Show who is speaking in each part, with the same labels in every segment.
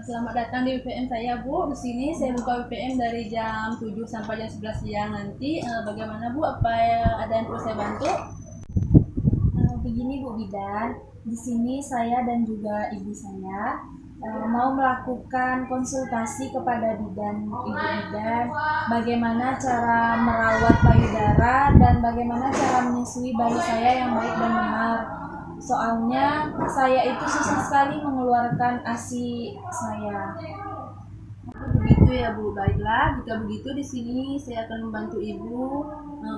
Speaker 1: Selamat datang di BPM saya, Bu. Di sini saya buka BPM dari jam 7 sampai jam 11 siang nanti. Bagaimana, Bu? Apa ada yang perlu saya bantu?
Speaker 2: Begini Bu Bidan, di sini saya dan juga ibu saya mau melakukan konsultasi kepada Bidan, Ibu Bidan, bagaimana cara merawat payudara dan bagaimana cara menyusui bayi saya yang baik dan benar. Soalnya saya itu susah sekali mengeluarkan ASI saya.
Speaker 1: Begitu ya, Bu. Baiklah, jika begitu di sini saya akan membantu Ibu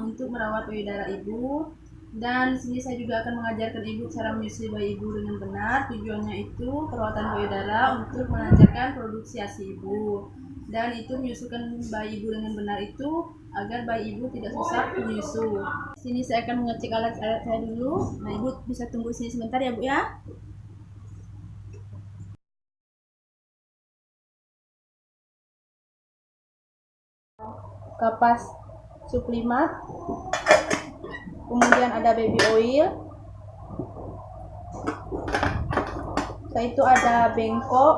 Speaker 1: untuk merawat payudara Ibu. Dan di sini saya juga akan mengajarkan Ibu cara menyusui bayi Ibu dengan benar. Tujuannya itu perawatan payudara untuk melancarkan produksi ASI Ibu. Dan itu menyusukan bayi Ibu dengan benar itu agar bayi Ibu tidak susah menyusu. Di sini saya akan mengecek alat-alat saya dulu. Nah, Ibu bisa tunggu sini sebentar ya, Bu ya. Kapas suplimat, kemudian ada baby oil, setelah itu ada bengkok,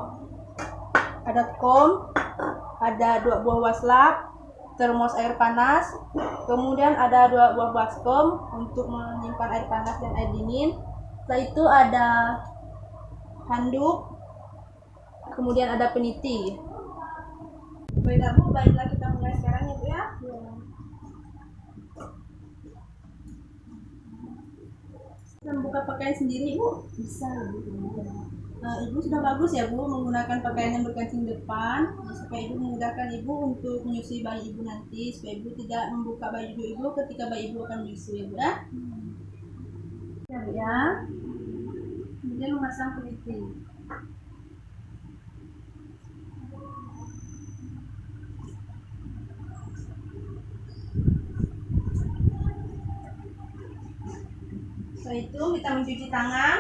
Speaker 1: ada comb, ada 2 buah waslap, termos air panas, kemudian ada 2 buah baskom untuk menyimpan air panas dan air dingin. Setelah itu ada handuk, kemudian ada peniti. Baiklah Bu, baiklah kita mulai sekarang ya Bu ya. Membuka pakaian sendiri Bu?
Speaker 2: Bisa Ibu.
Speaker 1: Ibu sudah bagus ya Bu menggunakan pakaian yang berkancing depan supaya Ibu memudahkan Ibu untuk menyusui bayi Ibu nanti, supaya Ibu tidak membuka baju Ibu ketika bayi Ibu akan menyusui ya Bu ya. Ya Bu ya. Kemudian memasang peniti. Setelah itu kita mencuci tangan.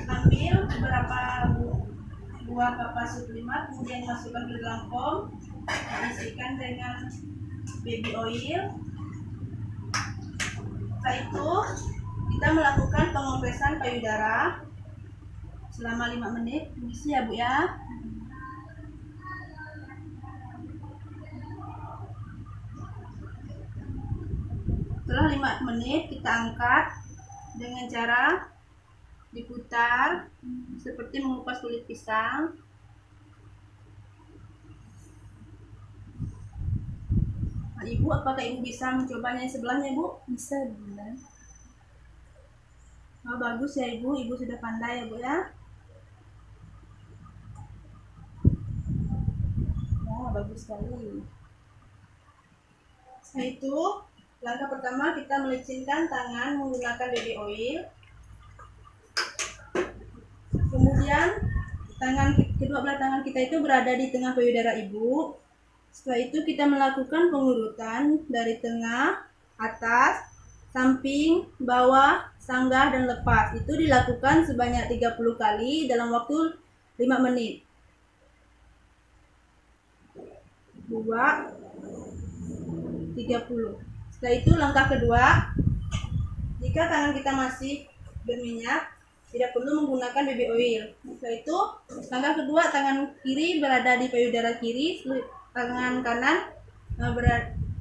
Speaker 1: Ambil beberapa buah kapas suplimat, kemudian masukkan ke dalam foam, diisikan dengan baby oil. Setelah itu kita melakukan pengompresan payudara selama 5 menit. Permisi ya Bu ya. Setelah 5 menit kita angkat dengan cara diputar seperti mengupas kulit pisang. Nah, Ibu, apakah Ibu bisa mencobanya yang sebelahnya Bu?
Speaker 2: Bisa Bunda.
Speaker 1: Oh, bagus ya Ibu, Ibu sudah pandai ya Bu ya. Ya, bagus sekali. Setelah itu, langkah pertama kita melicinkan tangan menggunakan baby oil. Kemudian kedua belah tangan kita itu berada di tengah payudara Ibu. Setelah itu kita melakukan pengurutan dari tengah, atas, samping, bawah, sanggah, dan lepas. Itu dilakukan sebanyak 30 kali dalam waktu 5 menit. 2, 30. Setelah itu langkah kedua, jika tangan kita masih berminyak, tidak perlu menggunakan baby oil. Setelah itu langkah kedua, tangan kiri berada di payudara kiri, tangan kanan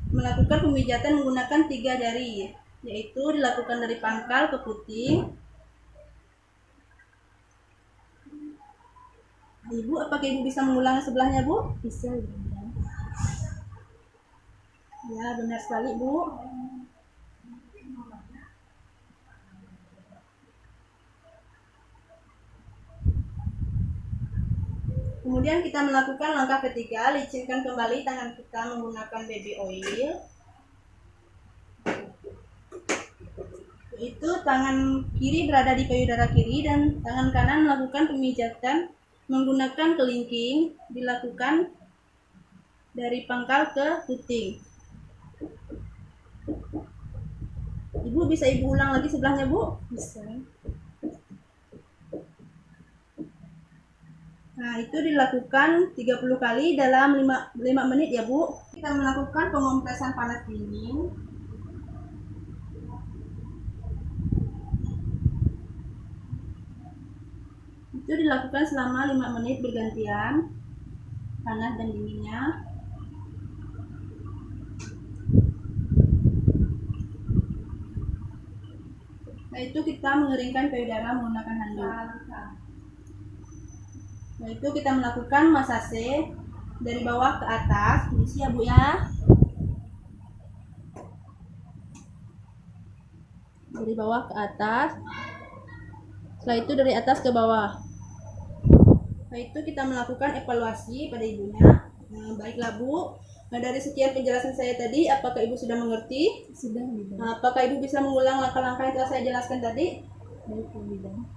Speaker 1: melakukan pemijatan menggunakan 3 jari, yaitu dilakukan dari pangkal ke puting. Ibu, apakah Ibu bisa mengulang sebelahnya Bu?
Speaker 2: Bisa Bunda.
Speaker 1: Ya, benar sekali Bu. Kemudian kita melakukan langkah ketiga, licinkan kembali tangan kita menggunakan baby oil. Itu tangan kiri berada di payudara kiri dan tangan kanan melakukan pemijatan menggunakan kelingking, dilakukan dari pangkal ke puting. Ibu, bisa Ibu ulang lagi sebelahnya Bu?
Speaker 2: Bisa.
Speaker 1: Nah, itu dilakukan 30 kali dalam 5 menit ya Bu. Kita melakukan pengompresan panas dingin. Itu dilakukan selama 5 menit bergantian, panas dan dinginnya. Setelah itu kita mengeringkan payudara menggunakan handuk. Setelah itu kita melakukan masase dari bawah ke atas. Isi ya Bu ya. Dari bawah ke atas. Setelah itu dari atas ke bawah. Setelah itu kita melakukan evaluasi pada ibunya. Baiklah Bu. Dari sekian penjelasan saya tadi, apakah Ibu sudah mengerti?
Speaker 2: Sudah, Bidan.
Speaker 1: Apakah Ibu bisa mengulang langkah-langkah yang telah saya jelaskan tadi?
Speaker 2: Baik, Bidan.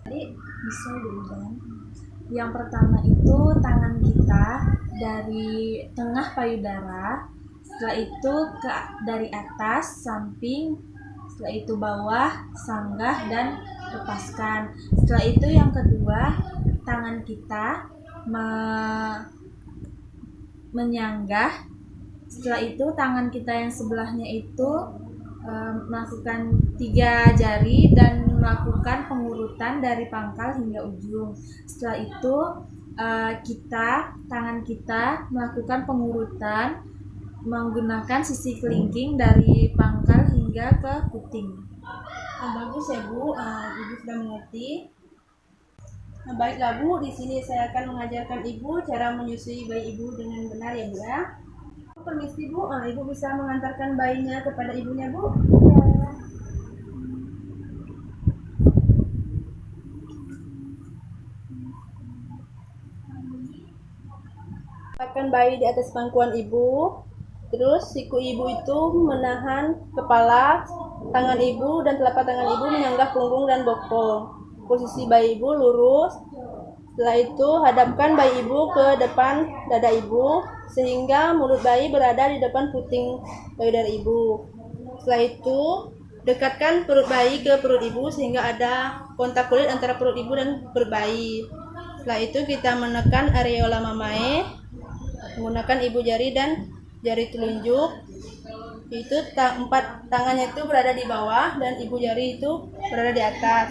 Speaker 2: Tadi bisa, Bidan. Yang pertama itu tangan kita dari tengah payudara, setelah itu dari atas, samping, setelah itu bawah, sanggah, dan lepaskan. Setelah itu yang kedua, tangan kita menyanggah. Setelah itu tangan kita yang sebelahnya itu melakukan 3 jari dan melakukan pengurutan dari pangkal hingga ujung. Setelah itu tangan kita melakukan pengurutan menggunakan sisi kelingking dari pangkal hingga ke puting.
Speaker 1: Bagus ya Bu, Ibu sudah mengerti. Baiklah Bu, di sini saya akan mengajarkan Ibu cara menyusui bayi Ibu dengan benar ya Bu ya. Permisi Bu, Ibu bisa mengantarkan bayinya kepada ibunya Bu. Letakkan bayi di atas pangkuan ibu. Terus siku ibu itu menahan kepala, tangan ibu dan telapak tangan ibu menyanggah punggung dan bokong. Posisi bayi ibu lurus. Setelah itu hadapkan bayi ibu ke depan dada ibu sehingga mulut bayi berada di depan puting payudara ibu. Setelah itu dekatkan perut bayi ke perut ibu sehingga ada kontak kulit antara perut ibu dan perut bayi. Setelah itu kita menekan areola mamae menggunakan ibu jari dan jari telunjuk. Itu 4 tangannya itu berada di bawah dan ibu jari itu berada di atas.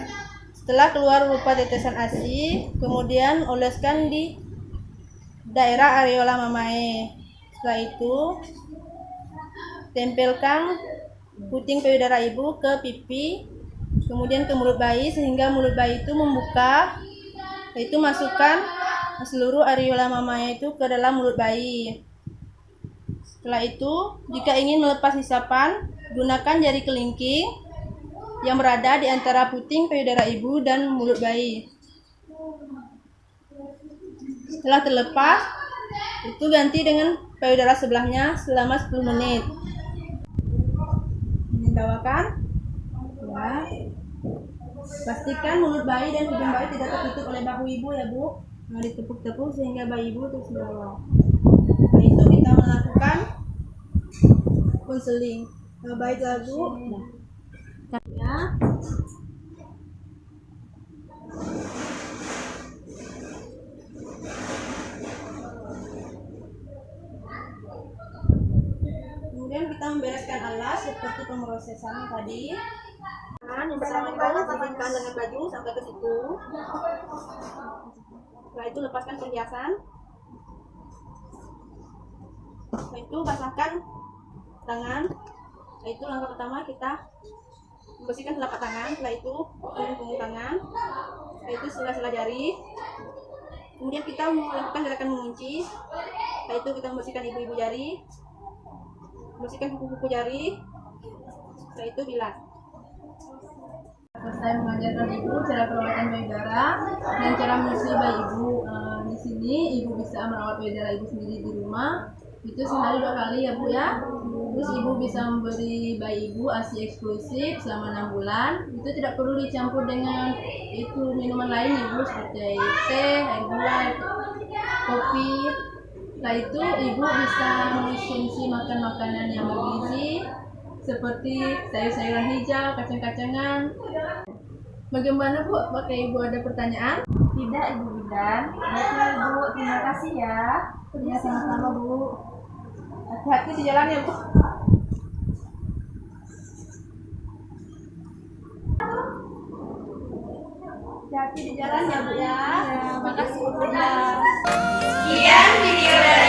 Speaker 1: Setelah keluar berupa tetesan ASI, kemudian oleskan di daerah areola mamae. Setelah itu tempelkan puting payudara ibu ke pipi, kemudian ke mulut bayi sehingga mulut bayi itu membuka. Setelah itu masukkan seluruh areola mamae itu ke dalam mulut bayi. Setelah itu, jika ingin melepas hisapan, gunakan jari kelingking yang berada di antara puting payudara ibu dan mulut bayi. Setelah terlepas, itu ganti dengan payudara sebelahnya selama 10 menit. Bawakan. Ya. Pastikan mulut bayi dan hidung bayi tidak tertutup oleh bahu ibu ya Bu. Ditepuk-tepuk sehingga bayi ibu terus bawah. Nah, itu kita melakukan konseling. Baiklah Bu. Ya. Kemudian kita membereskan alas seperti pemrosesan tadi. Yang pertama kita sisihkan dengan baju sampai ke situ. Setelah itu lepaskan perhiasan. Setelah itu basahkan tangan. Setelah itu langkah pertama kita membersihkan telapak tangan. Setelah itu punggung tangan. Setelah itu sela-sela jari. Kemudian kita melakukan gerakan mengunci. Setelah itu kita membersihkan ibu-ibu jari, membersihkan kuku-kuku jari. Setelah itu bilas. Selesai mengajarkan ibu cara perawatan payudara dan cara menyusui bayi ibu. Di sini ibu bisa merawat payudara ibu sendiri di rumah. Itu sehari 2 kali ya Bu ya. Terus ibu bisa memberi bayi ibu ASI eksklusif selama 6 bulan. Itu tidak perlu dicampur dengan itu minuman lain ya Bu, seperti teh, air gula, kopi. Setelah itu ibu bisa mengonsumsi makan makanan yang bergizi seperti sayur-sayuran hijau, kacang-kacangan. Bagaimana Bu? Apakah ibu ada pertanyaan?
Speaker 2: Tidak, Ibu Bidan. Baiklah Bu, terima kasih ya.
Speaker 1: Ya, sama-sama Bu. Hati-hati di jalan ya Bu. hati-hati di jalan ya Bu ya.
Speaker 2: Ya, makasih Bu.
Speaker 3: Sekian video dari